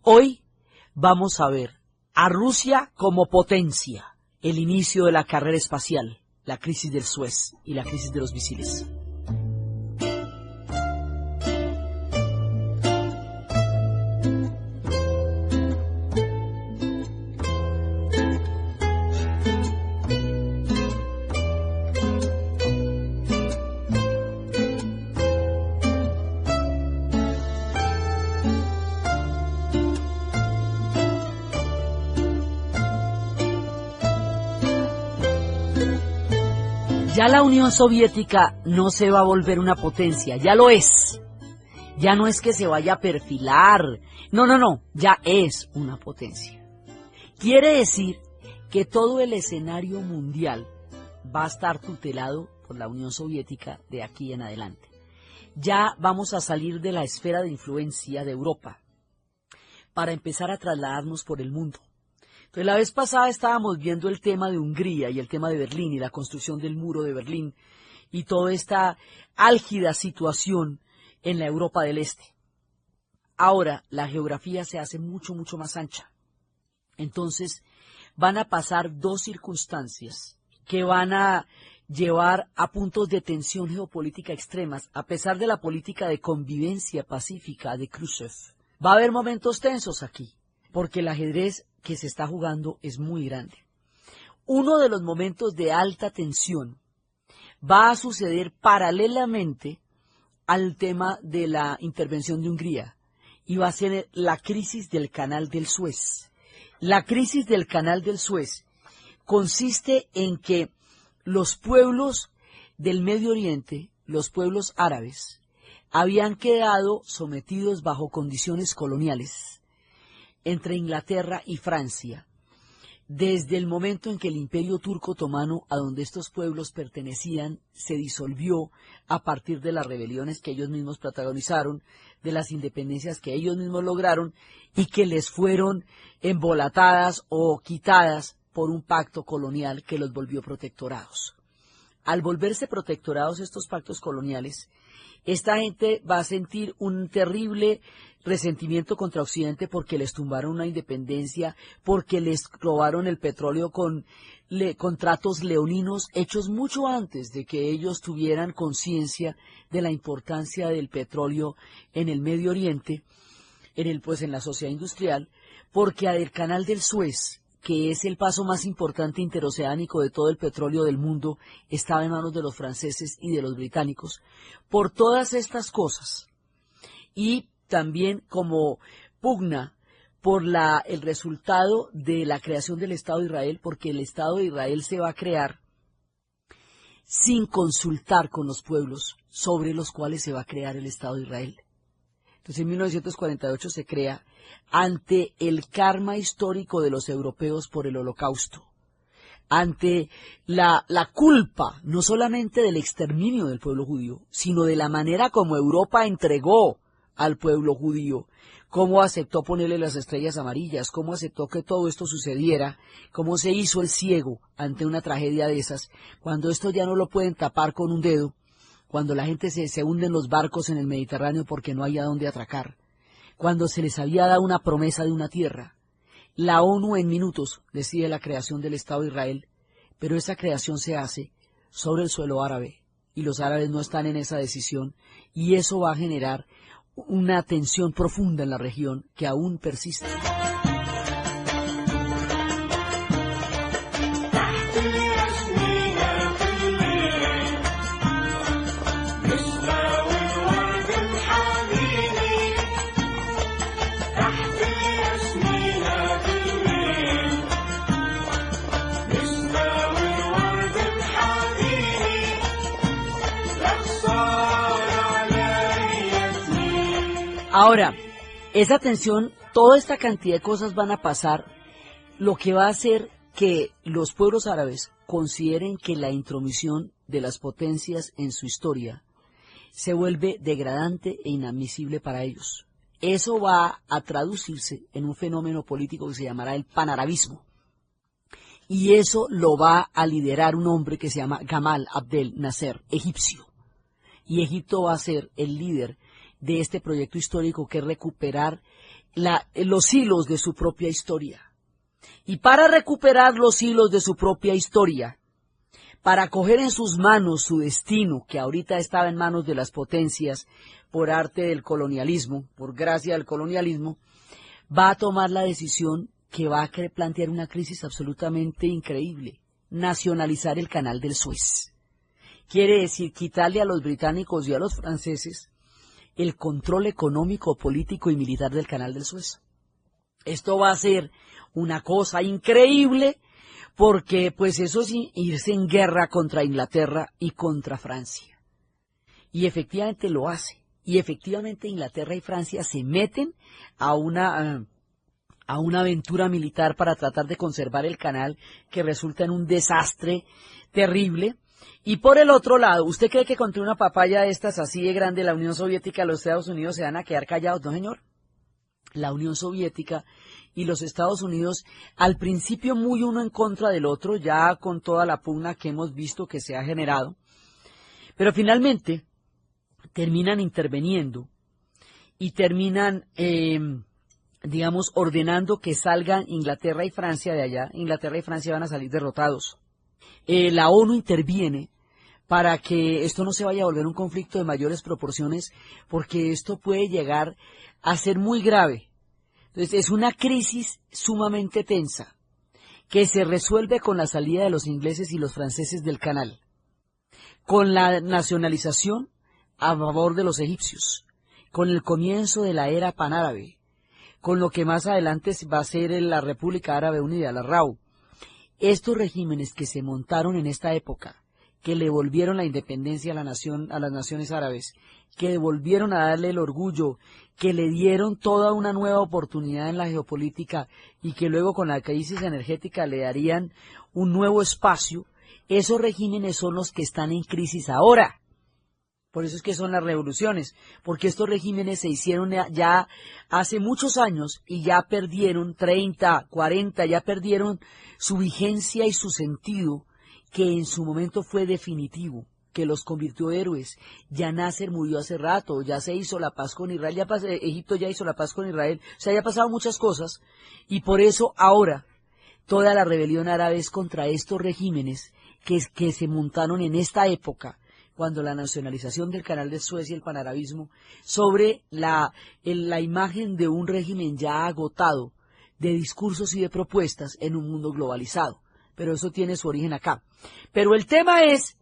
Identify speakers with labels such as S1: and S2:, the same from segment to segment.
S1: Hoy vamos a ver a Rusia como potencia, el inicio de la carrera espacial, la crisis del Suez y la crisis de los misiles. Ya la Unión Soviética no se va a volver una potencia, ya lo es. Ya no es que se vaya a perfilar, no, ya es una potencia. Quiere decir que todo el escenario mundial va a estar tutelado por la Unión Soviética de aquí en adelante. Ya vamos a salir de la esfera de influencia de Europa para empezar a trasladarnos por el mundo. Entonces, la vez pasada estábamos viendo el tema de Hungría y el tema de Berlín y la construcción del muro de Berlín y toda esta álgida situación en la Europa del Este. Ahora, la geografía se hace mucho más ancha. Entonces, van a pasar dos circunstancias que van a llevar a puntos de tensión geopolítica extremas, a pesar de la política de convivencia pacífica de Khrushchev. Va a haber momentos tensos aquí, porque el ajedrez que se está jugando es muy grande. Uno de los momentos de alta tensión va a suceder paralelamente al tema de la intervención de Hungría y va a ser la crisis del Canal del Suez. La crisis del Canal del Suez consiste en que los pueblos del Medio Oriente, los pueblos árabes, habían quedado sometidos bajo condiciones coloniales entre Inglaterra y Francia, desde el momento en que el Imperio Turco Otomano, a donde estos pueblos pertenecían, se disolvió a partir de las rebeliones que ellos mismos protagonizaron, de las independencias que ellos mismos lograron y que les fueron embolatadas o quitadas por un pacto colonial que los volvió protectorados. Al volverse protectorados estos pactos coloniales, esta gente va a sentir un terrible resentimiento contra Occidente porque les tumbaron una independencia, porque les robaron el petróleo con contratos leoninos hechos mucho antes de que ellos tuvieran conciencia de la importancia del petróleo en el Medio Oriente, en la sociedad industrial, porque el Canal del Suez, que es el paso más importante interoceánico de todo el petróleo del mundo, estaba en manos de los franceses y de los británicos. Por todas estas cosas, y también como pugna por el resultado de la creación del Estado de Israel, porque el Estado de Israel se va a crear sin consultar con los pueblos sobre los cuales se va a crear el Estado de Israel. Entonces en 1948 se crea ante el karma histórico de los europeos por el Holocausto, ante la culpa no solamente del exterminio del pueblo judío, sino de la manera como Europa entregó al pueblo judío, cómo aceptó ponerle las estrellas amarillas, cómo aceptó que todo esto sucediera, cómo se hizo el ciego ante una tragedia de esas, cuando esto ya no lo pueden tapar con un dedo, cuando la gente se hunde en los barcos en el Mediterráneo porque no hay a dónde atracar, cuando se les había dado una promesa de una tierra. La ONU en minutos decide la creación del Estado de Israel, pero esa creación se hace sobre el suelo árabe, y los árabes no están en esa decisión, y eso va a generar una tensión profunda en la región que aún persiste. Ahora, esa tensión, toda esta cantidad de cosas van a pasar, lo que va a hacer que los pueblos árabes consideren que la intromisión de las potencias en su historia se vuelve degradante e inadmisible para ellos. Eso va a traducirse en un fenómeno político que se llamará el panarabismo. Y eso lo va a liderar un hombre que se llama Gamal Abdel Nasser, egipcio. Y Egipto va a ser el líder de este proyecto histórico, que es recuperar los hilos de su propia historia. Y para recuperar los hilos de su propia historia, para coger en sus manos su destino, que ahorita estaba en manos de las potencias por arte del colonialismo, por gracia del colonialismo, va a tomar la decisión que va a plantear una crisis absolutamente increíble: nacionalizar el canal del Suez. Quiere decir quitarle a los británicos y a los franceses el control económico, político y militar del canal del Suez. Esto va a ser una cosa increíble, porque pues eso es irse en guerra contra Inglaterra y contra Francia. Y efectivamente lo hace. Y efectivamente Inglaterra y Francia se meten a una aventura militar para tratar de conservar el canal, que resulta en un desastre terrible. Y por el otro lado, ¿usted cree que contra una papaya de estas así de grande la Unión Soviética y los Estados Unidos se van a quedar callados? No, señor. La Unión Soviética y los Estados Unidos, al principio muy uno en contra del otro, ya con toda la pugna que hemos visto que se ha generado, pero finalmente terminan interviniendo y terminan, digamos, ordenando que salgan Inglaterra y Francia de allá. Inglaterra y Francia van a salir derrotados. La ONU interviene para que esto no se vaya a volver un conflicto de mayores proporciones, porque esto puede llegar a ser muy grave. Entonces es una crisis sumamente tensa, que se resuelve con la salida de los ingleses y los franceses del canal, con la nacionalización a favor de los egipcios, con el comienzo de la era panárabe, con lo que más adelante va a ser la República Árabe Unida, la RAU. Estos regímenes que se montaron en esta época, que le devolvieron la independencia a las naciones árabes, que devolvieron a darle el orgullo, que le dieron toda una nueva oportunidad en la geopolítica y que luego con la crisis energética le darían un nuevo espacio, esos regímenes son los que están en crisis ahora. Por eso es que son las revoluciones, porque estos regímenes se hicieron ya hace muchos años y ya perdieron 30, 40, ya perdieron su vigencia y su sentido, que en su momento fue definitivo, que los convirtió héroes. Ya Nasser murió hace rato, ya se hizo la paz con Israel, Egipto ya hizo la paz con Israel, o sea, ya han pasado muchas cosas, y por eso ahora toda la rebelión árabe es contra estos regímenes que se montaron en esta época, cuando la nacionalización del canal de Suez y el panarabismo, sobre la imagen de un régimen ya agotado de discursos y de propuestas en un mundo globalizado. Pero eso tiene su origen acá. Pero el tema es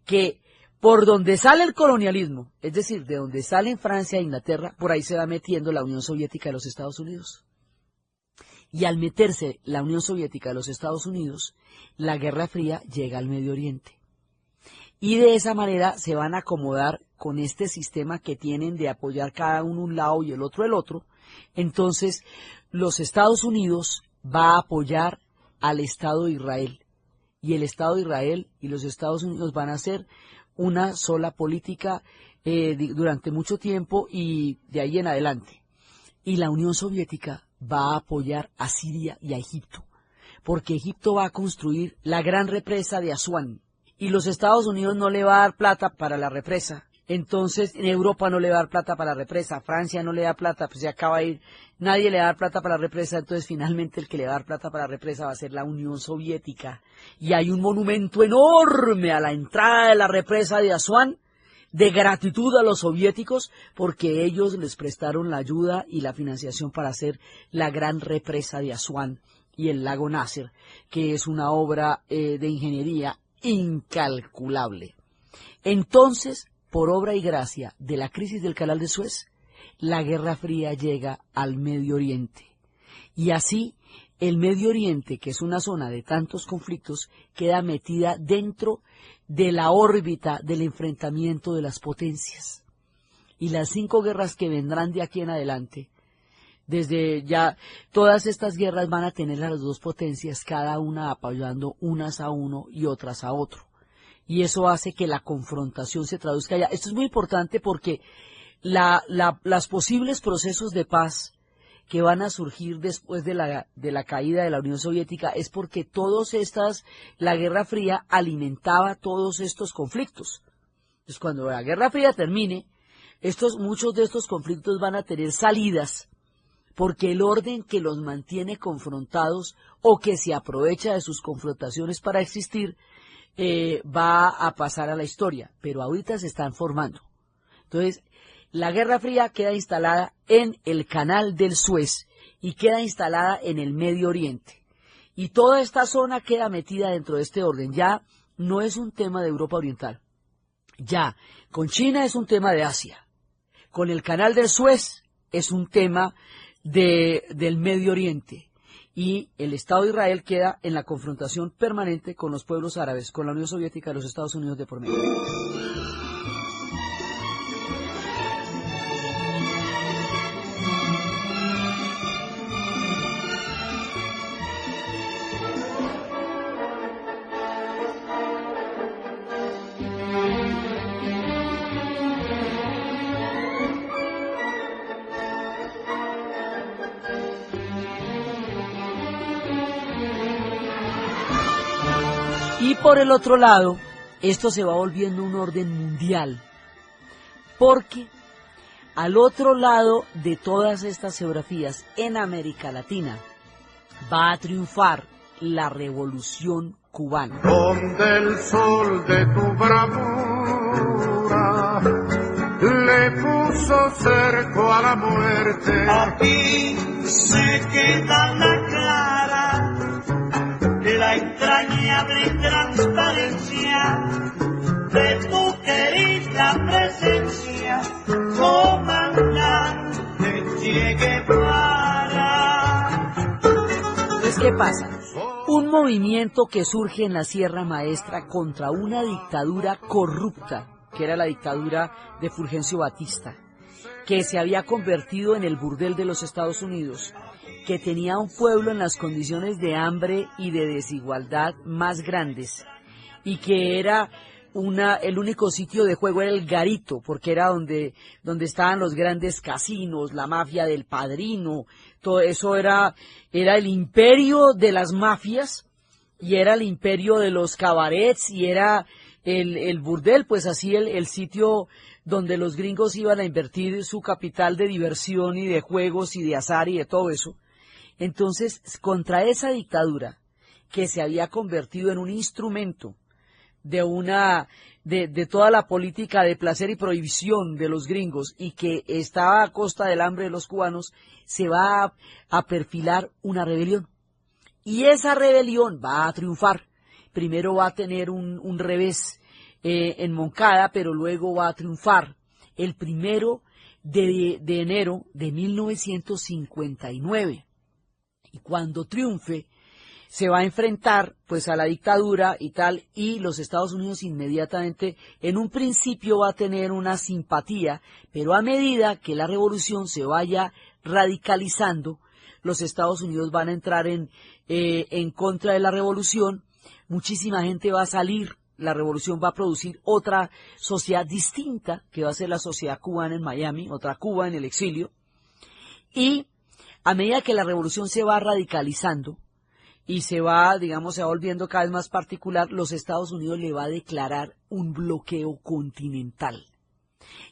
S1: que por donde sale el colonialismo, es decir, de donde salen Francia e Inglaterra, por ahí se va metiendo la Unión Soviética de los Estados Unidos. Y al meterse la Unión Soviética de los Estados Unidos, la Guerra Fría llega al Medio Oriente. Y de esa manera se van a acomodar con este sistema que tienen de apoyar cada uno un lado y el otro el otro. Entonces, los Estados Unidos va a apoyar al Estado de Israel. Y el Estado de Israel y los Estados Unidos van a hacer una sola política durante mucho tiempo y de ahí en adelante. Y la Unión Soviética va a apoyar a Siria y a Egipto, porque Egipto va a construir la gran represa de Asuán. Y los Estados Unidos no le va a dar plata para la represa. Entonces, en Europa no le va a dar plata para la represa, Francia no le da plata, pues se acaba de ir, nadie le va a dar plata para la represa, entonces finalmente el que le va a dar plata para la represa va a ser la Unión Soviética. Y hay un monumento enorme a la entrada de la represa de Asuán, de gratitud a los soviéticos, porque ellos les prestaron la ayuda y la financiación para hacer la gran represa de Asuán y el lago Nasser, que es una obra de ingeniería incalculable. Entonces, por obra y gracia de la crisis del canal de Suez, la Guerra Fría llega al Medio Oriente. Y así, el Medio Oriente, que es una zona de tantos conflictos, queda metida dentro de la órbita del enfrentamiento de las potencias. Y las 5 guerras que vendrán de aquí en adelante, desde ya, todas estas guerras van a tener a las dos potencias, cada una apoyando unas a uno y otras a otro. Y eso hace que la confrontación se traduzca allá. Esto es muy importante porque las posibles procesos de paz que van a surgir después de la caída de la Unión Soviética es porque la Guerra Fría alimentaba todos estos conflictos. Entonces, cuando la Guerra Fría termine, muchos de estos conflictos van a tener salidas, porque el orden que los mantiene confrontados o que se aprovecha de sus confrontaciones para existir va a pasar a la historia, pero ahorita se están formando. Entonces, la Guerra Fría queda instalada en el Canal del Suez y queda instalada en el Medio Oriente. Y toda esta zona queda metida dentro de este orden. Ya no es un tema de Europa Oriental. Ya, con China es un tema de Asia. Con el Canal del Suez es un tema del Medio Oriente. Y el Estado de Israel queda en la confrontación permanente con los pueblos árabes, con la Unión Soviética y los Estados Unidos de por medio. Y por el otro lado, esto se va volviendo un orden mundial, porque al otro lado de todas estas geografías, en América Latina, va a triunfar la Revolución Cubana.
S2: Donde el sol de tu bravura le puso cerco a la muerte.
S3: Aquí se queda la clara, la entrañable transparencia de tu querida presencia, comandante Che Guevara.
S1: Entonces, ¿qué pasa? Un movimiento que surge en la Sierra Maestra contra una dictadura corrupta, que era la dictadura de Fulgencio Batista, que se había convertido en el burdel de los Estados Unidos, que tenía un pueblo en las condiciones de hambre y de desigualdad más grandes, y que era el único sitio de juego era el garito, porque era donde estaban los grandes casinos, la mafia del Padrino, todo eso era el imperio de las mafias, y era el imperio de los cabarets, y era el burdel, pues así el sitio donde los gringos iban a invertir su capital de diversión y de juegos y de azar y de todo eso. Entonces, contra esa dictadura que se había convertido en un instrumento de toda la política de placer y prohibición de los gringos y que estaba a costa del hambre de los cubanos, se va a perfilar una rebelión. Y esa rebelión va a triunfar. Primero va a tener un revés en Moncada, pero luego va a triunfar el 1 de enero de 1959. Y cuando triunfe, se va a enfrentar pues a la dictadura y tal, y los Estados Unidos inmediatamente, en un principio va a tener una simpatía, pero a medida que la revolución se vaya radicalizando, los Estados Unidos van a entrar en contra de la revolución, muchísima gente va a salir, la revolución va a producir otra sociedad distinta, que va a ser la sociedad cubana en Miami, otra Cuba en el exilio, y a medida que la revolución se va radicalizando y se va volviendo cada vez más particular, los Estados Unidos le va a declarar un bloqueo continental.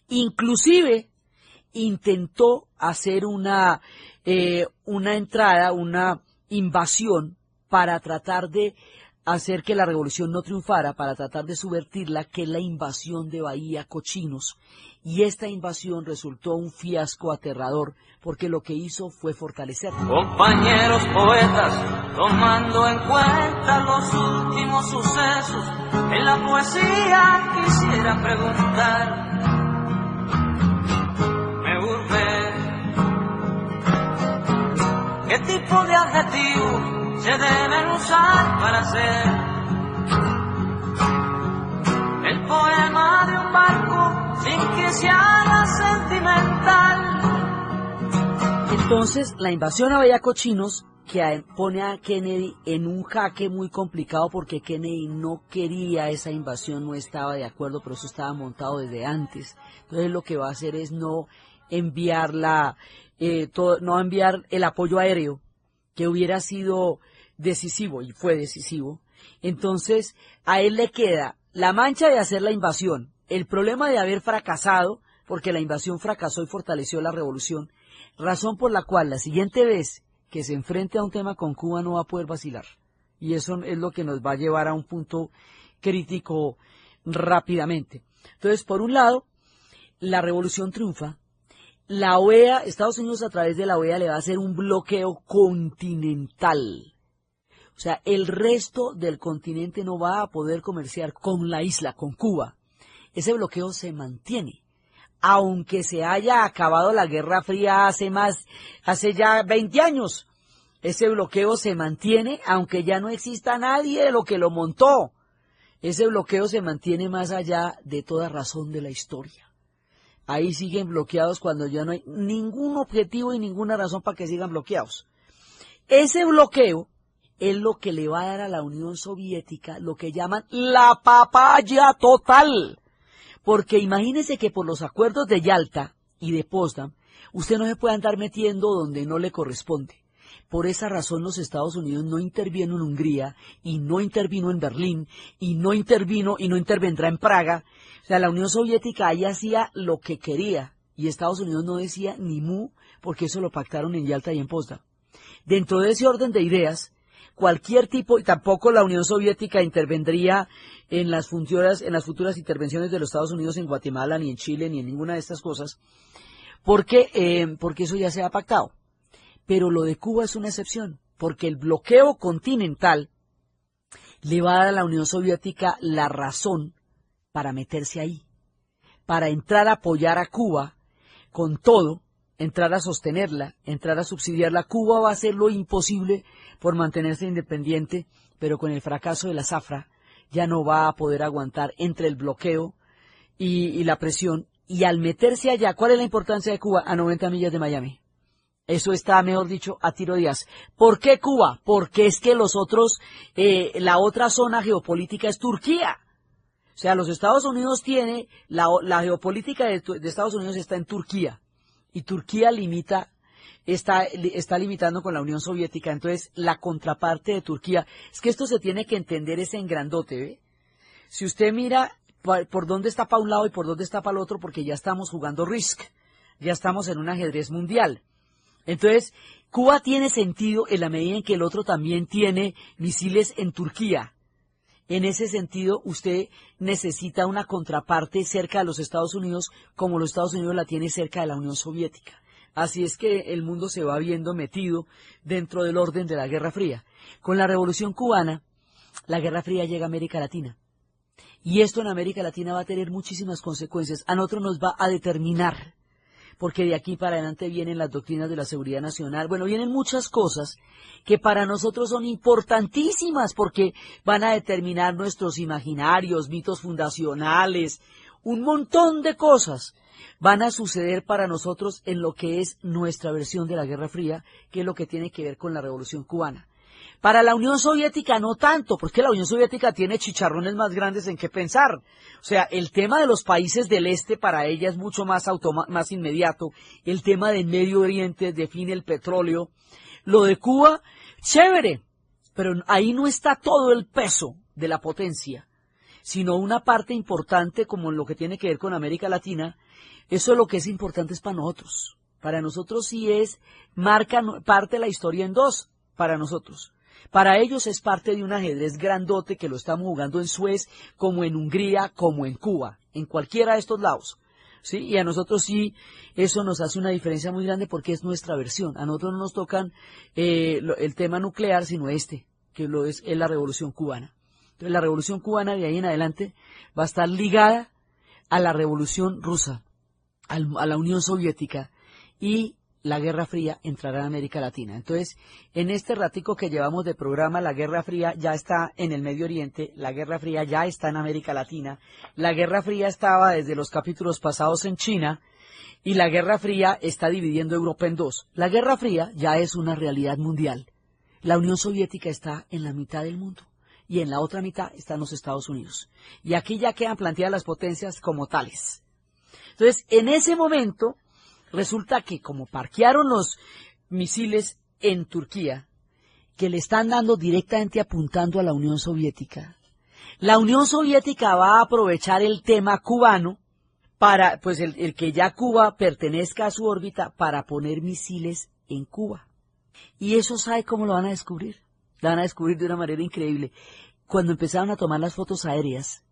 S1: Inclusive intentó hacer una entrada, una invasión para tratar de hacer que la revolución no triunfara, para tratar de subvertirla, que es la invasión de Bahía Cochinos. Y esta invasión resultó un fiasco aterrador, porque lo que hizo fue fortalecerla.
S3: Compañeros poetas, tomando en cuenta los últimos sucesos, en la poesía quisiera preguntar, me urge, ¿qué tipo de adjetivos se deben usar para hacer el poema de un barco sin que se haga sentimental?
S1: Entonces, la invasión a Bahía Cochinos que pone a Kennedy en un jaque muy complicado, porque Kennedy no quería esa invasión, no estaba de acuerdo, pero eso estaba montado desde antes. Entonces, lo que va a hacer es no enviar el apoyo aéreo, que hubiera sido decisivo, y fue decisivo. Entonces, a él le queda la mancha de hacer la invasión, el problema de haber fracasado, porque la invasión fracasó y fortaleció la revolución, razón por la cual la siguiente vez que se enfrente a un tema con Cuba no va a poder vacilar. Y eso es lo que nos va a llevar a un punto crítico rápidamente. Entonces, por un lado, la revolución triunfa. La OEA, Estados Unidos a través de la OEA le va a hacer un bloqueo continental. O sea, el resto del continente no va a poder comerciar con la isla, con Cuba. Ese bloqueo se mantiene. Aunque se haya acabado la Guerra Fría hace ya 20 años, ese bloqueo se mantiene, aunque ya no exista nadie de lo que lo montó. Ese bloqueo se mantiene más allá de toda razón de la historia. Ahí siguen bloqueados cuando ya no hay ningún objetivo y ninguna razón para que sigan bloqueados. Ese bloqueo es lo que le va a dar a la Unión Soviética lo que llaman la papaya total. Porque imagínese que por los acuerdos de Yalta y de Potsdam, usted no se puede andar metiendo donde no le corresponde. Por esa razón los Estados Unidos no intervino en Hungría y no intervino en Berlín y no intervendrá en Praga. O sea, la Unión Soviética ahí hacía lo que quería y Estados Unidos no decía ni mu porque eso lo pactaron en Yalta y en Potsdam. Dentro de ese orden de ideas, cualquier tipo, y tampoco la Unión Soviética intervendría en las futuras intervenciones de los Estados Unidos en Guatemala, ni en Chile, ni en ninguna de estas cosas, porque eso ya se ha pactado. Pero lo de Cuba es una excepción, porque el bloqueo continental le va a dar a la Unión Soviética la razón para meterse ahí, para entrar a apoyar a Cuba con todo, entrar a sostenerla, entrar a subsidiarla. Cuba va a hacer lo imposible por mantenerse independiente, pero con el fracaso de la zafra ya no va a poder aguantar entre el bloqueo y la presión. Y al meterse allá, ¿cuál es la importancia de Cuba? A 90 millas de Miami. Eso está, mejor dicho, a tiro de as. ¿Por qué Cuba? Porque es que la otra zona geopolítica es Turquía. O sea, los Estados Unidos la geopolítica de Estados Unidos está en Turquía. Y Turquía está limitando con la Unión Soviética. Entonces, la contraparte de Turquía, es que esto se tiene que entender es en grandote, ¿ve? Si usted mira por dónde está para un lado y por dónde está para el otro, porque ya estamos jugando Risk, ya estamos en un ajedrez mundial. Entonces, Cuba tiene sentido en la medida en que el otro también tiene misiles en Turquía. En ese sentido, usted necesita una contraparte cerca de los Estados Unidos, como los Estados Unidos la tiene cerca de la Unión Soviética. Así es que el mundo se va viendo metido dentro del orden de la Guerra Fría. Con la Revolución Cubana, la Guerra Fría llega a América Latina. Y esto en América Latina va a tener muchísimas consecuencias. A nosotros nos va a determinar, porque de aquí para adelante vienen las doctrinas de la seguridad nacional. Bueno, vienen muchas cosas que para nosotros son importantísimas porque van a determinar nuestros imaginarios, mitos fundacionales, un montón de cosas van a suceder para nosotros en lo que es nuestra versión de la Guerra Fría, que es lo que tiene que ver con la Revolución Cubana. Para la Unión Soviética no tanto, porque la Unión Soviética tiene chicharrones más grandes en qué pensar. O sea, el tema de los países del este para ella es mucho más inmediato. El tema del Medio Oriente define el petróleo. Lo de Cuba, chévere, pero ahí no está todo el peso de la potencia, sino una parte importante como lo que tiene que ver con América Latina. Eso es lo que es importante es para nosotros. Para nosotros sí parte la historia en dos, para nosotros. Para ellos es parte de un ajedrez grandote que lo estamos jugando en Suez, como en Hungría, como en Cuba, en cualquiera de estos lados. ¿Sí? Y a nosotros sí, eso nos hace una diferencia muy grande porque es nuestra versión. A nosotros no nos tocan el tema nuclear, sino que es la Revolución Cubana. Entonces la Revolución Cubana de ahí en adelante va a estar ligada a la Revolución Rusa, a la Unión Soviética, y la Guerra Fría entrará en América Latina. Entonces, en este ratico que llevamos de programa, la Guerra Fría ya está en el Medio Oriente, la Guerra Fría ya está en América Latina, la Guerra Fría estaba desde los capítulos pasados en China, y la Guerra Fría está dividiendo Europa en dos. La Guerra Fría ya es una realidad mundial. La Unión Soviética está en la mitad del mundo, y en la otra mitad están los Estados Unidos. Y aquí ya quedan planteadas las potencias como tales. Entonces, en ese momento, resulta que como parquearon los misiles en Turquía, que le están dando directamente apuntando a la Unión Soviética, la Unión Soviética va a aprovechar el tema cubano para, pues el que ya Cuba pertenezca a su órbita para poner misiles en Cuba. Y eso, ¿sabe cómo lo van a descubrir? Lo van a descubrir de una manera increíble. Cuando empezaron a tomar las fotos aéreas,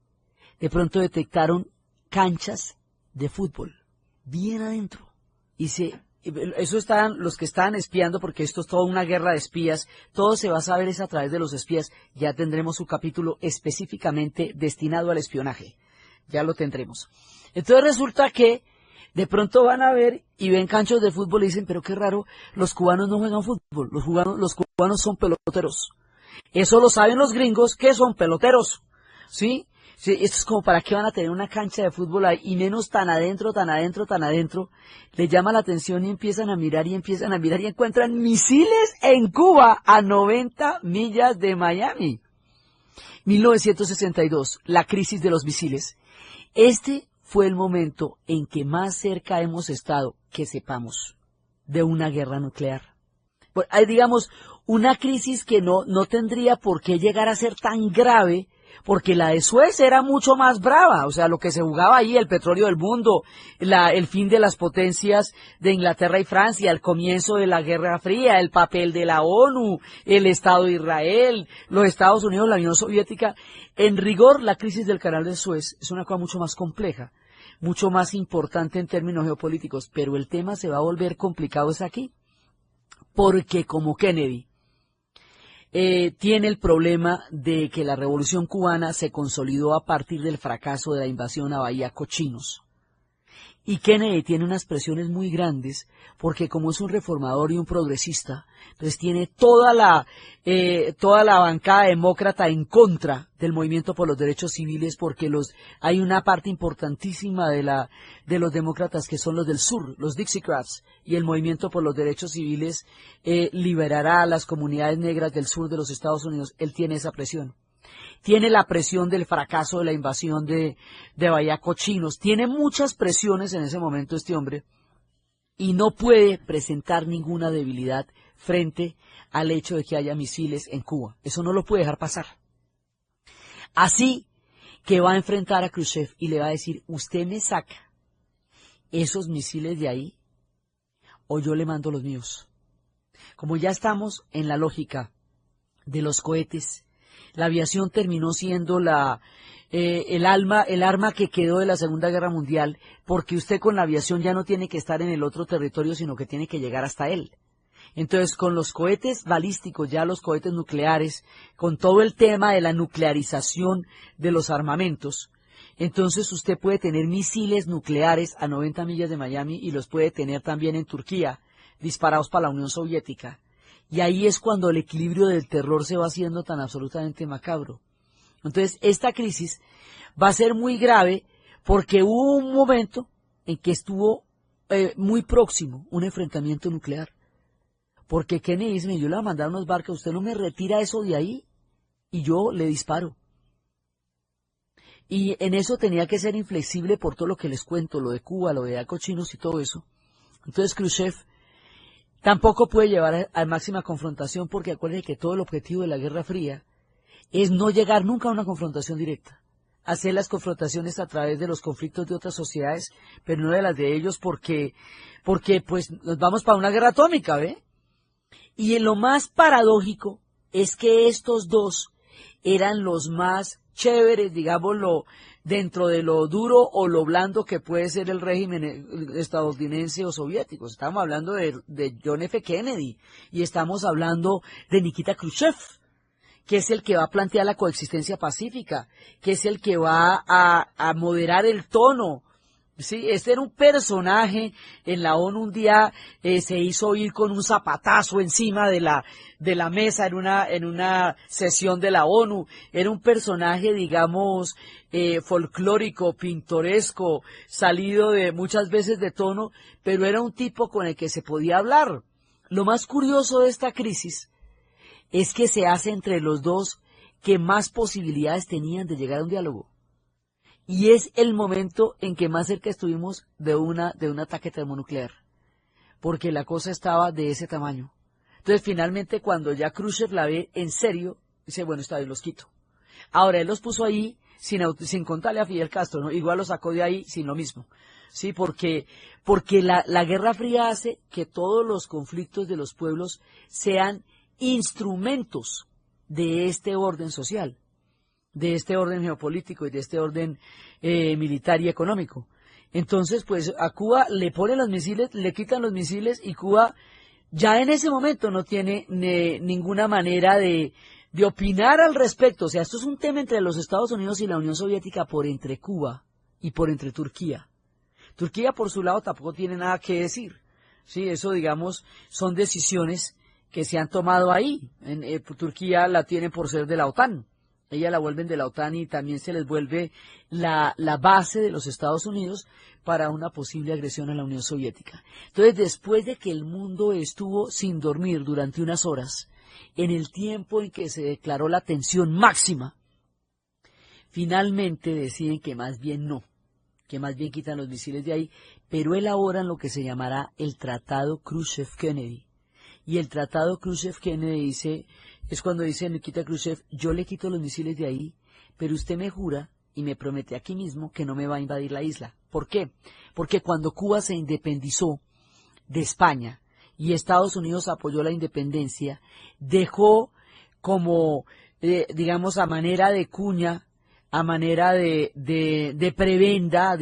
S1: de pronto detectaron canchas de fútbol, bien adentro. Eso están los que estaban espiando, porque esto es toda una guerra de espías. Todo se va a saber es a través de los espías. Ya tendremos un capítulo específicamente destinado al espionaje. Ya lo tendremos. Entonces resulta que de pronto van a ver y ven canchas de fútbol y dicen, pero qué raro, los cubanos no juegan fútbol, los cubanos son peloteros. Eso lo saben los gringos, que son peloteros, ¿sí? Sí, esto es como para qué van a tener una cancha de fútbol ahí, y menos tan adentro, les llama la atención y empiezan a mirar y encuentran misiles en Cuba a 90 millas de Miami. 1962, la crisis de los misiles. Este fue el momento en que más cerca hemos estado, que sepamos, de una guerra nuclear. Bueno, hay, digamos, una crisis que no tendría por qué llegar a ser tan grave, porque la de Suez era mucho más brava, o sea, lo que se jugaba ahí, el petróleo del mundo, el fin de las potencias de Inglaterra y Francia, el comienzo de la Guerra Fría, el papel de la ONU, el Estado de Israel, los Estados Unidos, la Unión Soviética. En rigor, la crisis del Canal de Suez es una cosa mucho más compleja, mucho más importante en términos geopolíticos, pero el tema se va a volver complicado es aquí, porque como Kennedy tiene el problema de que la revolución cubana se consolidó a partir del fracaso de la invasión a Bahía Cochinos. Y Kennedy tiene unas presiones muy grandes, porque como es un reformador y un progresista, entonces tiene toda la bancada demócrata en contra del movimiento por los derechos civiles, porque hay una parte importantísima de los demócratas que son los del sur, los Dixiecrats, y el movimiento por los derechos civiles liberará a las comunidades negras del sur de los Estados Unidos. Él tiene esa presión. Tiene la presión del fracaso de la invasión de Bahía Cochinos, tiene muchas presiones en ese momento este hombre, y no puede presentar ninguna debilidad frente al hecho de que haya misiles en Cuba. Eso no lo puede dejar pasar. Así que va a enfrentar a Khrushchev y le va a decir, usted me saca esos misiles de ahí, o yo le mando los míos. Como ya estamos en la lógica de los cohetes, la aviación terminó siendo el arma que quedó de la Segunda Guerra Mundial, porque usted con la aviación ya no tiene que estar en el otro territorio, sino que tiene que llegar hasta él. Entonces, con los cohetes balísticos, ya los cohetes nucleares, con todo el tema de la nuclearización de los armamentos, entonces usted puede tener misiles nucleares a 90 millas de Miami y los puede tener también en Turquía, disparados para la Unión Soviética. Y ahí es cuando el equilibrio del terror se va haciendo tan absolutamente macabro. Entonces, esta crisis va a ser muy grave porque hubo un momento en que estuvo muy próximo un enfrentamiento nuclear. Porque Kennedy dice, yo le voy a mandar unos barcos, usted no me retira eso de ahí y yo le disparo. Y en eso tenía que ser inflexible por todo lo que les cuento, lo de Cuba, lo de Cochinos y todo eso. Entonces Khrushchev tampoco puede llevar a máxima confrontación, porque acuérdense que todo el objetivo de la Guerra Fría es no llegar nunca a una confrontación directa. Hacer las confrontaciones a través de los conflictos de otras sociedades, pero no de las de ellos, porque pues nos vamos para una guerra atómica, ¿ve? Y lo más paradójico es que estos dos eran los más chéveres, digámoslo, dentro de lo duro o lo blando que puede ser el régimen estadounidense o soviético. Estamos hablando de John F. Kennedy y estamos hablando de Nikita Khrushchev, que es el que va a plantear la coexistencia pacífica, que es el que va a moderar el tono. Sí, este era un personaje en la ONU. Un día se hizo ir con un zapatazo encima de la mesa en una sesión de la ONU. Era un personaje, digamos, folclórico, pintoresco, salido de muchas veces de tono, pero era un tipo con el que se podía hablar. Lo más curioso de esta crisis es que se hace entre los dos que más posibilidades tenían de llegar a un diálogo. Y es el momento en que más cerca estuvimos de un ataque termonuclear, porque la cosa estaba de ese tamaño. Entonces, finalmente, cuando ya Khrushchev la ve en serio, dice, bueno, esta vez los quito. Ahora, él los puso ahí sin contarle a Fidel Castro, ¿no? Igual lo sacó de ahí sin lo mismo. Sí, porque la Guerra Fría hace que todos los conflictos de los pueblos sean instrumentos de este orden social, de este orden geopolítico y de este orden militar y económico. Entonces, pues a Cuba le ponen los misiles, le quitan los misiles y Cuba ya en ese momento no tiene ninguna manera de opinar al respecto. O sea, esto es un tema entre los Estados Unidos y la Unión Soviética por entre Cuba y por entre Turquía. Turquía, por su lado, tampoco tiene nada que decir. Sí, eso, digamos, son decisiones que se han tomado ahí. Turquía la tiene por ser de la OTAN. Ella la vuelven de la OTAN y también se les vuelve la base de los Estados Unidos para una posible agresión a la Unión Soviética. Entonces, después de que el mundo estuvo sin dormir durante unas horas, en el tiempo en que se declaró la tensión máxima, finalmente deciden que más bien no, que más bien quitan los misiles de ahí, pero elaboran lo que se llamará el Tratado Khrushchev-Kennedy. Y el Tratado Khrushchev-Kennedy es cuando dice Nikita Khrushchev, yo le quito los misiles de ahí, pero usted me jura y me promete aquí mismo que no me va a invadir la isla. ¿Por qué? Porque cuando Cuba se independizó de España y Estados Unidos apoyó la independencia, dejó como, digamos, a manera de cuña, a manera de prebenda,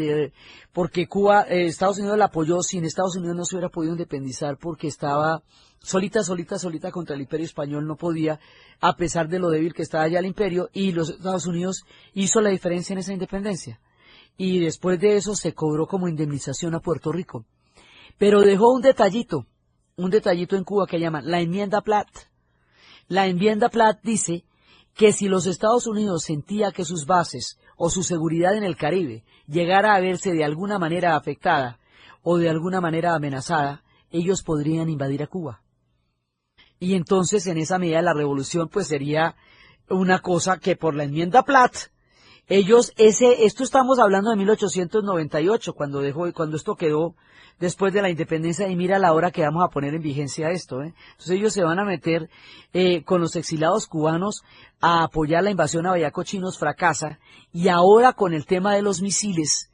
S1: porque Cuba, Estados Unidos la apoyó, sin Estados Unidos no se hubiera podido independizar porque estaba solita contra el Imperio Español, no podía, a pesar de lo débil que estaba ya el Imperio, y los Estados Unidos hizo la diferencia en esa independencia. Y después de eso se cobró como indemnización a Puerto Rico. Pero dejó un detallito en Cuba que llaman la enmienda Platt. La enmienda Platt dice que si los Estados Unidos sentía que sus bases o su seguridad en el Caribe llegara a verse de alguna manera afectada o de alguna manera amenazada, ellos podrían invadir a Cuba. Y entonces, en esa medida, la revolución pues sería una cosa que por la enmienda Platt, esto estamos hablando de 1898, cuando esto quedó después de la independencia, y mira la hora que vamos a poner en vigencia esto, Entonces ellos se van a meter con los exilados cubanos a apoyar la invasión a Bayaco Chinos, fracasa, y ahora con el tema de los misiles,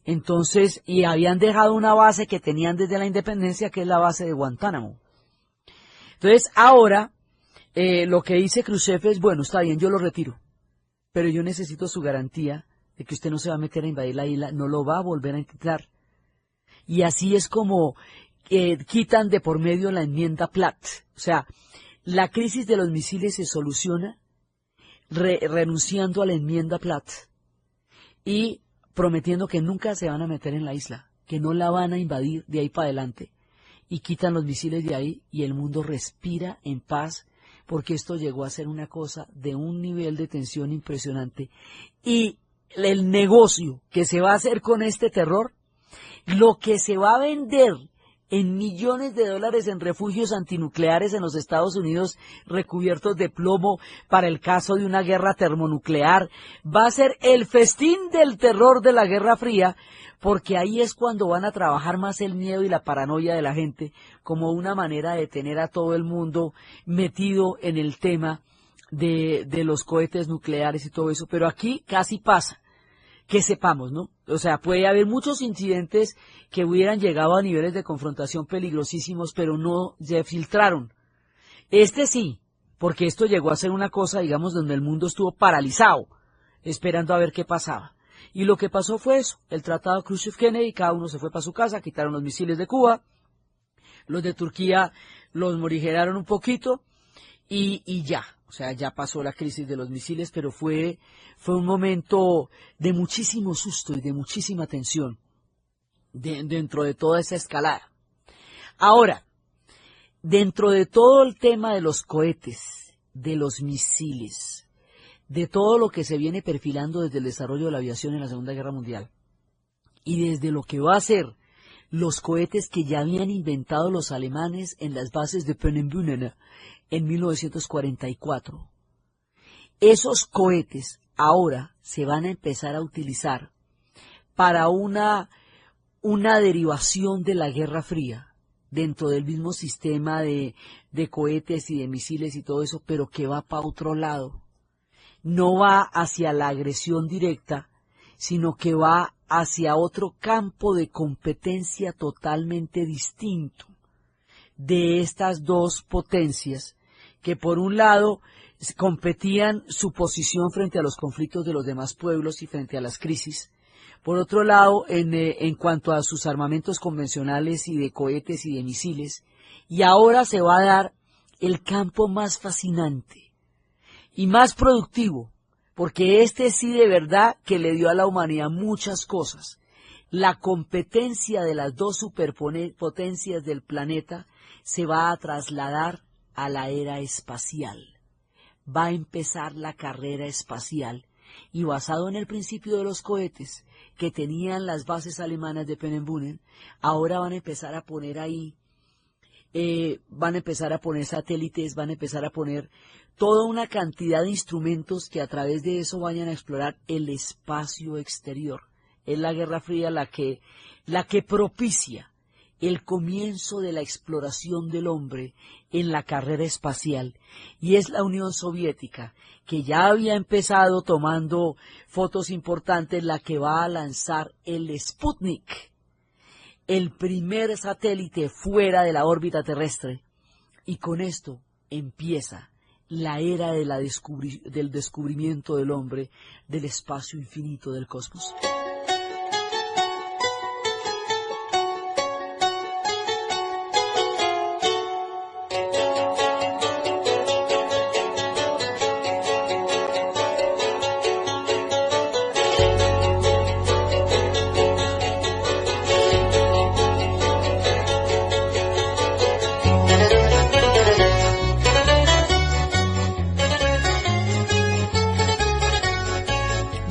S1: entonces, y habían dejado una base que tenían desde la independencia, que es la base de Guantánamo. Entonces ahora lo que dice Khrushchev es, bueno, está bien, yo lo retiro, pero yo necesito su garantía de que usted no se va a meter a invadir la isla, no lo va a volver a intentar. Y así es como quitan de por medio la enmienda Platt. O sea, la crisis de los misiles se soluciona renunciando a la enmienda Platt y prometiendo que nunca se van a meter en la isla, que no la van a invadir de ahí para adelante. Y quitan los misiles de ahí y el mundo respira en paz, porque esto llegó a ser una cosa de un nivel de tensión impresionante. Y el negocio que se va a hacer con este terror, lo que se va a vender en millones de dólares en refugios antinucleares en los Estados Unidos recubiertos de plomo para el caso de una guerra termonuclear, va a ser el festín del terror de la Guerra Fría, porque ahí es cuando van a trabajar más el miedo y la paranoia de la gente, como una manera de tener a todo el mundo metido en el tema de los cohetes nucleares y todo eso. Pero aquí casi pasa, que sepamos, ¿no? O sea, puede haber muchos incidentes que hubieran llegado a niveles de confrontación peligrosísimos, pero no se filtraron. Este sí, porque esto llegó a ser una cosa, digamos, donde el mundo estuvo paralizado, esperando a ver qué pasaba. Y lo que pasó fue eso, el tratado Khrushchev-Kennedy, cada uno se fue para su casa, quitaron los misiles de Cuba, los de Turquía los morigeraron un poquito, y ya, o sea, ya pasó la crisis de los misiles, pero fue un momento de muchísimo susto y de muchísima tensión dentro de toda esa escalada. Ahora, dentro de todo el tema de los cohetes, de los misiles, de todo lo que se viene perfilando desde el desarrollo de la aviación en la Segunda Guerra Mundial, y desde lo que va a ser los cohetes que ya habían inventado los alemanes en las bases de Peenemünde en 1944. Esos cohetes ahora se van a empezar a utilizar para una derivación de la Guerra Fría dentro del mismo sistema de cohetes y de misiles y todo eso, pero que va para otro lado. no va hacia la agresión directa, sino que va hacia otro campo de competencia totalmente distinto de estas dos potencias, que por un lado competían su posición frente a los conflictos de los demás pueblos y frente a las crisis. Por otro lado, en cuanto a sus armamentos convencionales y de cohetes y de misiles, y ahora se va a dar el campo más fascinante y más productivo, porque este sí de verdad que le dio a la humanidad muchas cosas. La competencia de las dos superpotencias del planeta se va a trasladar a la era espacial. Va a empezar la carrera espacial y basado en el principio de los cohetes que tenían las bases alemanas de Peenemünde, ahora van a empezar a poner ahí, van a empezar a poner satélites, van a empezar a poner toda una cantidad de instrumentos que a través de eso vayan a explorar el espacio exterior. Es la Guerra Fría la que propicia el comienzo de la exploración del hombre en la carrera espacial, y es la Unión Soviética, que ya había empezado tomando fotos importantes, la que va a lanzar el Sputnik, el primer satélite fuera de la órbita terrestre, y con esto empieza la era de del descubrimiento del hombre del espacio infinito del cosmos.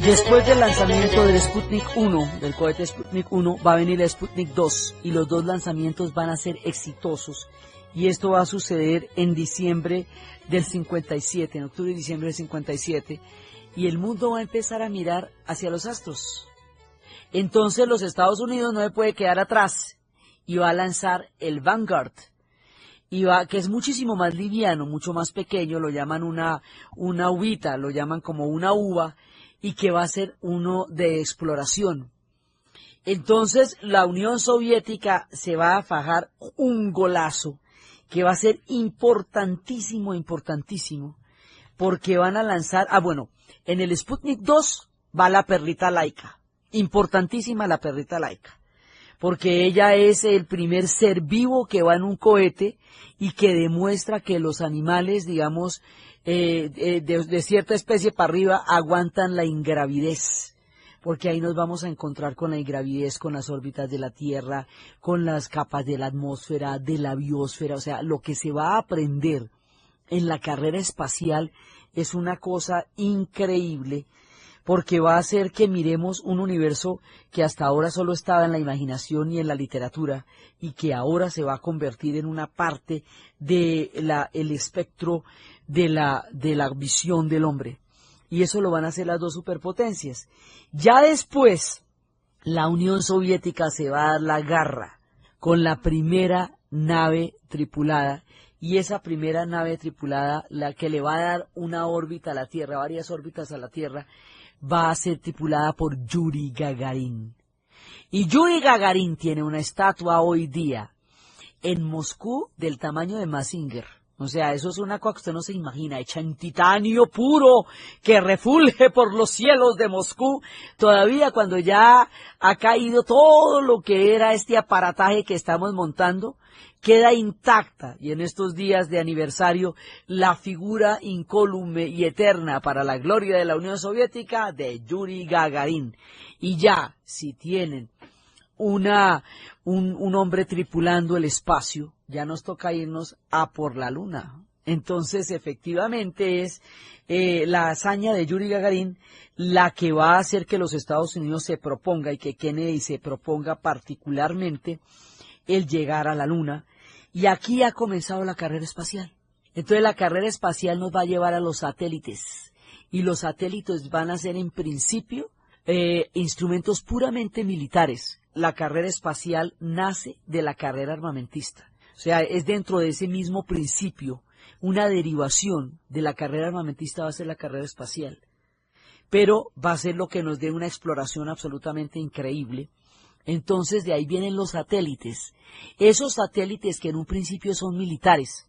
S1: Después del lanzamiento del Sputnik 1, del cohete Sputnik 1, va a venir el Sputnik 2 y los dos lanzamientos van a ser exitosos. Y esto va a suceder en diciembre del 57, en octubre y diciembre del 57, y el mundo va a empezar a mirar hacia los astros. Entonces los Estados Unidos no se puede quedar atrás y va a lanzar el Vanguard, que es muchísimo más liviano, mucho más pequeño, lo llaman una uvita, lo llaman como una uva, y que va a ser uno de exploración. Entonces la Unión Soviética se va a fajar un golazo que va a ser importantísimo, importantísimo, porque van a lanzar, en el Sputnik 2 va la perrita laica, importantísima la perrita laica, porque ella es el primer ser vivo que va en un cohete y que demuestra que los animales, digamos, de cierta especie para arriba aguantan la ingravidez, porque ahí nos vamos a encontrar con la ingravidez, con las órbitas de la Tierra, con las capas de la atmósfera, de la biosfera. O sea, lo que se va a aprender en la carrera espacial es una cosa increíble, porque va a hacer que miremos un universo que hasta ahora solo estaba en la imaginación y en la literatura, y que ahora se va a convertir en una parte de el espectro de la visión del hombre. Y eso lo van a hacer las dos superpotencias. Ya después, la Unión Soviética se va a dar la garra con la primera nave tripulada, y esa primera nave tripulada, la que le va a dar una órbita a la Tierra, varias órbitas a la Tierra, va a ser tripulada por Yuri Gagarin. Y Yuri Gagarin tiene una estatua hoy día en Moscú del tamaño de Mazinger. O sea, eso es una cosa que usted no se imagina, hecha en titanio puro, que refulge por los cielos de Moscú. Todavía cuando ya ha caído todo lo que era este aparataje que estamos montando, queda intacta, y en estos días de aniversario, la figura incólume y eterna para la gloria de la Unión Soviética de Yuri Gagarin. Y ya, si tienen un hombre tripulando el espacio, ya nos toca irnos a por la Luna. Entonces, efectivamente, es la hazaña de Yuri Gagarin la que va a hacer que los Estados Unidos se proponga, y que Kennedy se proponga particularmente, el llegar a la Luna. Y aquí ha comenzado la carrera espacial. Entonces la carrera espacial nos va a llevar a los satélites, y los satélites van a ser en principio instrumentos puramente militares. La carrera espacial nace de la carrera armamentista. O sea, es dentro de ese mismo principio, una derivación de la carrera armamentista va a ser la carrera espacial. pero va a ser lo que nos dé una exploración absolutamente increíble. Entonces de ahí vienen los satélites. Esos satélites que en un principio son militares,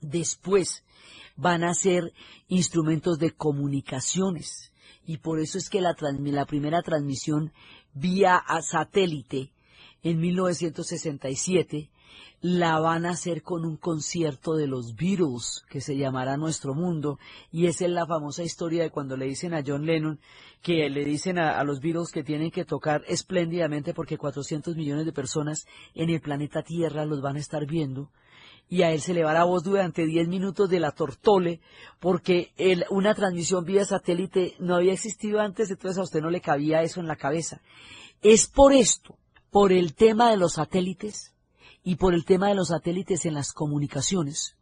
S1: después van a ser instrumentos de comunicaciones. Y por eso es que la primera transmisión vía satélite en 1967 la van a hacer con un concierto de los Beatles que se llamará Nuestro Mundo, y esa es la famosa historia de cuando le dicen a John Lennon, que le dicen a los Beatles que tienen que tocar espléndidamente porque 400 millones de personas en el planeta Tierra los van a estar viendo, y a él se le va la voz durante 10 minutos de la tortole, porque una transmisión vía satélite no había existido antes, entonces a usted no le cabía eso en la cabeza. Es por esto, por el tema de los satélites, y por el tema de los satélites en las comunicaciones,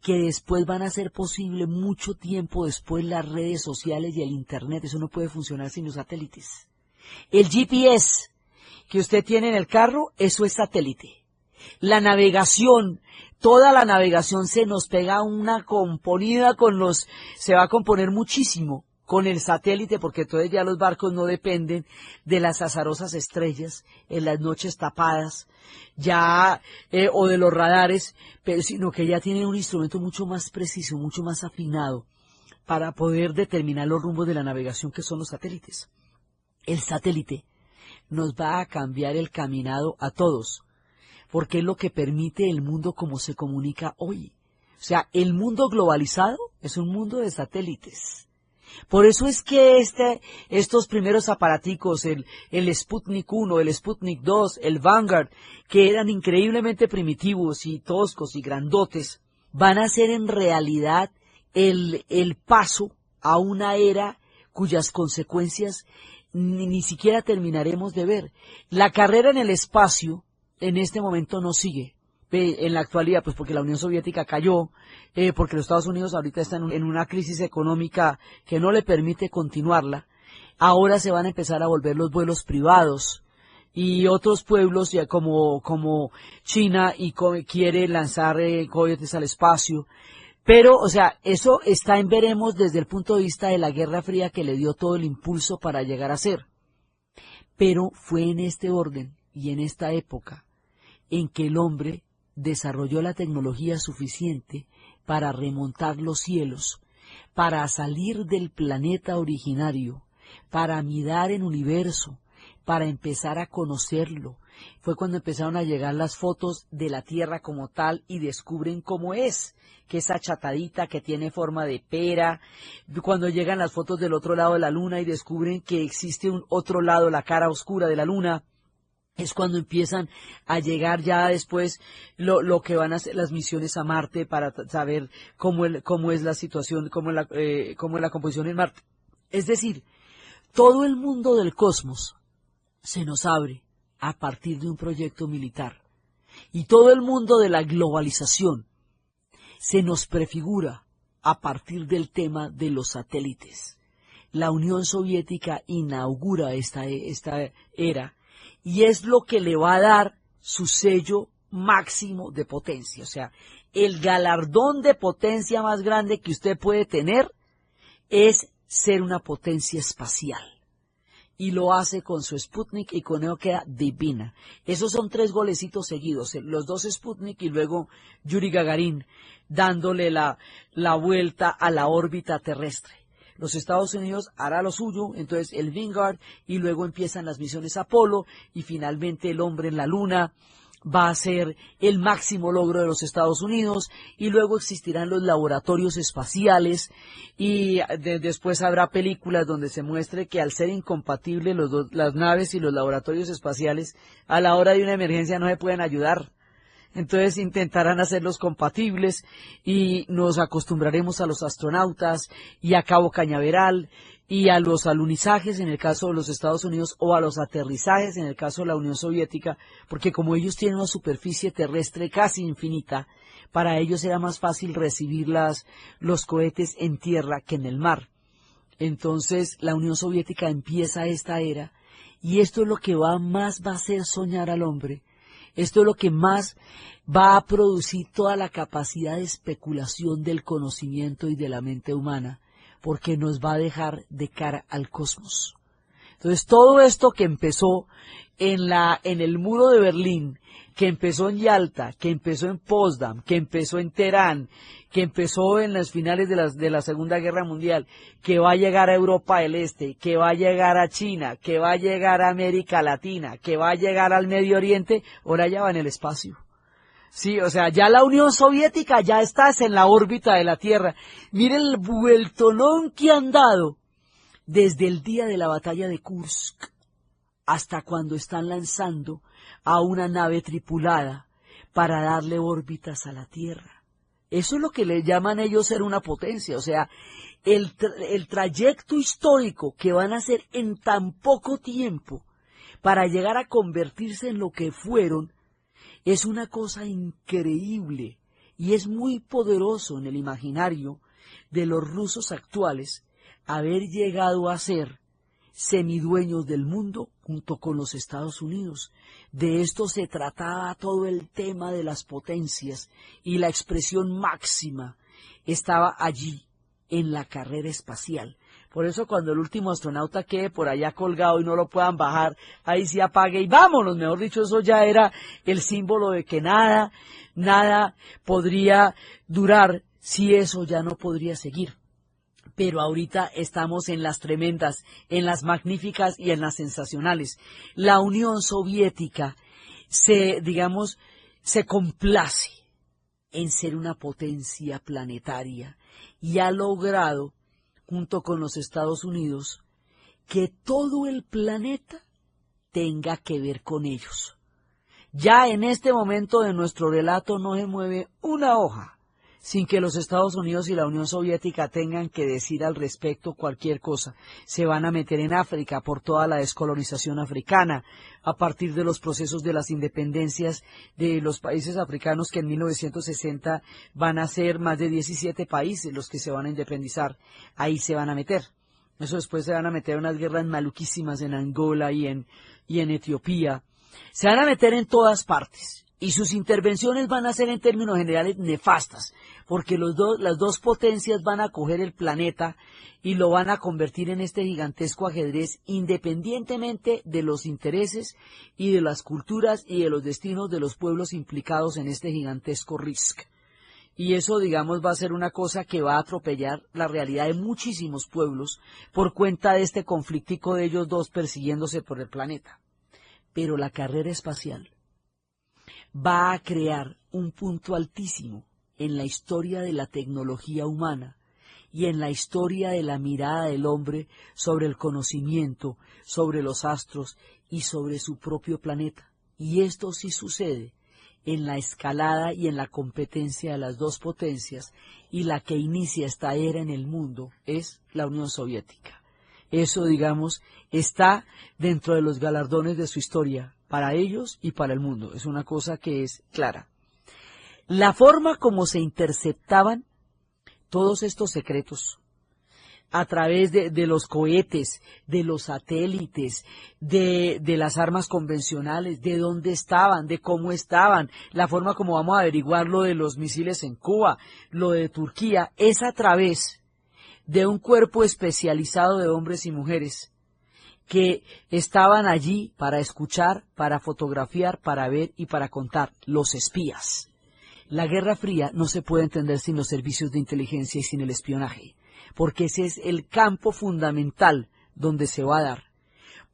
S1: que después van a ser posible mucho tiempo después las redes sociales y el Internet. Eso no puede funcionar sin los satélites. El GPS que usted tiene en el carro, eso es satélite. La navegación, toda la navegación se nos pega una componida se va a componer muchísimo con el satélite, porque entonces ya los barcos no dependen de las azarosas estrellas en las noches tapadas, o de los radares, sino que ya tienen un instrumento mucho más preciso, mucho más afinado, para poder determinar los rumbos de la navegación, que son los satélites. El satélite nos va a cambiar el caminado a todos, porque es lo que permite el mundo como se comunica hoy. O sea, el mundo globalizado es un mundo de satélites. Por eso es que estos primeros aparaticos, el Sputnik 1, el Sputnik 2, el Vanguard, que eran increíblemente primitivos y toscos y grandotes, van a ser en realidad el paso a una era cuyas consecuencias ni siquiera terminaremos de ver. La carrera en el espacio en este momento no sigue. En la actualidad, pues porque la Unión Soviética cayó, porque los Estados Unidos ahorita están en una crisis económica que no le permite continuarla. Ahora se van a empezar a volver los vuelos privados, y otros pueblos ya como China quiere lanzar cohetes al espacio. Pero, o sea, eso está en veremos desde el punto de vista de la Guerra Fría, que le dio todo el impulso para llegar a ser. Pero fue en este orden y en esta época en que el hombre desarrolló la tecnología suficiente para remontar los cielos, para salir del planeta originario, para mirar el universo, para empezar a conocerlo. Fue cuando empezaron a llegar las fotos de la Tierra como tal y descubren cómo es, que es achatadita, que tiene forma de pera. Cuando llegan las fotos del otro lado de la Luna y descubren que existe un otro lado, la cara oscura de la Luna, es cuando empiezan a llegar ya después lo que van a hacer las misiones a Marte para saber cómo es la situación, cómo es la composición en Marte. Es decir, todo el mundo del cosmos se nos abre a partir de un proyecto militar, y todo el mundo de la globalización se nos prefigura a partir del tema de los satélites. La Unión Soviética inaugura esta era, y es lo que le va a dar su sello máximo de potencia. O sea, el galardón de potencia más grande que usted puede tener es ser una potencia espacial. Y lo hace con su Sputnik, y con eso queda divina. Esos son 3 golecitos seguidos, los 2 Sputnik y luego Yuri Gagarin, dándole la vuelta a la órbita terrestre. Los Estados Unidos hará lo suyo, entonces el Vanguard, y luego empiezan las misiones Apolo, y finalmente el hombre en la Luna va a ser el máximo logro de los Estados Unidos, y luego existirán los laboratorios espaciales, y después habrá películas donde se muestre que al ser incompatibles las naves y los laboratorios espaciales, a la hora de una emergencia no se pueden ayudar. Entonces intentarán hacerlos compatibles y nos acostumbraremos a los astronautas y a Cabo Cañaveral y a los alunizajes en el caso de los Estados Unidos, o a los aterrizajes en el caso de la Unión Soviética, porque como ellos tienen una superficie terrestre casi infinita, para ellos era más fácil recibir los cohetes en tierra que en el mar. Entonces la Unión Soviética empieza esta era, y esto es lo que más va a hacer soñar al hombre. Esto es lo que más va a producir toda la capacidad de especulación del conocimiento y de la mente humana, porque nos va a dejar de cara al cosmos. Entonces todo esto que empezó en el muro de Berlín, que empezó en Yalta, que empezó en Potsdam, que empezó en Teherán, que empezó en las finales de la Segunda Guerra Mundial, que va a llegar a Europa del Este, que va a llegar a China, que va a llegar a América Latina, que va a llegar al Medio Oriente, ahora ya va en el espacio. Sí, o sea, ya la Unión Soviética ya está en la órbita de la Tierra. Miren el vueltonón que han dado desde el día de la batalla de Kursk hasta cuando están lanzando a una nave tripulada para darle órbitas a la Tierra. Eso es lo que le llaman ellos ser una potencia, o sea, el trayecto histórico que van a hacer en tan poco tiempo para llegar a convertirse en lo que fueron, es una cosa increíble y es muy poderoso en el imaginario de los rusos actuales haber llegado a ser semidueños del mundo junto con los Estados Unidos. De esto se trataba todo el tema de las potencias y la expresión máxima estaba allí en la carrera espacial. Por eso cuando el último astronauta quede por allá colgado y no lo puedan bajar, ahí sí apague y vámonos, mejor dicho, eso ya era el símbolo de que nada podría durar si eso ya no podría seguir. Pero ahorita estamos en las tremendas, en las magníficas y en las sensacionales. La Unión Soviética se complace en ser una potencia planetaria y ha logrado, junto con los Estados Unidos, que todo el planeta tenga que ver con ellos. Ya en este momento de nuestro relato no se mueve una hoja sin que los Estados Unidos y la Unión Soviética tengan que decir al respecto cualquier cosa. Se van a meter en África por toda la descolonización africana, a partir de los procesos de las independencias de los países africanos, que en 1960 van a ser más de 17 países los que se van a independizar. Ahí se van a meter. Eso después se van a meter en unas guerras maluquísimas en Angola y en Etiopía. Se van a meter en todas partes. Y sus intervenciones van a ser en términos generales nefastas, porque las dos potencias van a coger el planeta y lo van a convertir en este gigantesco ajedrez, independientemente de los intereses y de las culturas y de los destinos de los pueblos implicados en este gigantesco Risk. Y eso, va a ser una cosa que va a atropellar la realidad de muchísimos pueblos por cuenta de este conflictico de ellos dos persiguiéndose por el planeta. Pero la carrera espacial va a crear un punto altísimo en la historia de la tecnología humana y en la historia de la mirada del hombre sobre el conocimiento, sobre los astros y sobre su propio planeta. Y esto sí sucede en la escalada y en la competencia de las dos potencias, y la que inicia esta era en el mundo es la Unión Soviética. Eso, está dentro de los galardones de su historia, para ellos y para el mundo. Es una cosa que es clara. La forma como se interceptaban todos estos secretos, a través de los cohetes, de los satélites, de las armas convencionales, de dónde estaban, de cómo estaban, la forma como vamos a averiguar lo de los misiles en Cuba, lo de Turquía, es a través de un cuerpo especializado de hombres y mujeres que estaban allí para escuchar, para fotografiar, para ver y para contar, los espías. La Guerra Fría no se puede entender sin los servicios de inteligencia y sin el espionaje, porque ese es el campo fundamental donde se va a dar.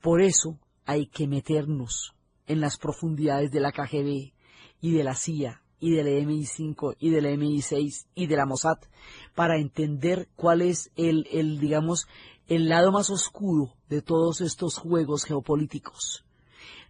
S1: Por eso hay que meternos en las profundidades de la KGB y de la CIA y de la MI5 y de la MI6 y de la Mossad para entender cuál es el lado más oscuro de todos estos juegos geopolíticos.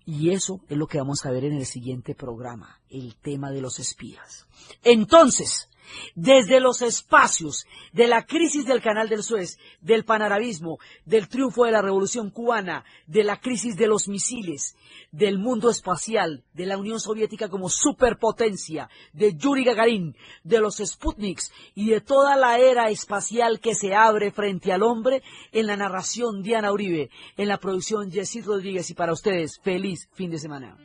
S1: Y eso es lo que vamos a ver en el siguiente programa, el tema de los espías. Entonces, desde los espacios de la crisis del Canal del Suez, del panarabismo, del triunfo de la Revolución Cubana, de la crisis de los misiles, del mundo espacial, de la Unión Soviética como superpotencia, de Yuri Gagarin, de los Sputniks y de toda la era espacial que se abre frente al hombre, en la narración Diana Uribe, en la producción Jessy Rodríguez, y para ustedes, feliz fin de semana.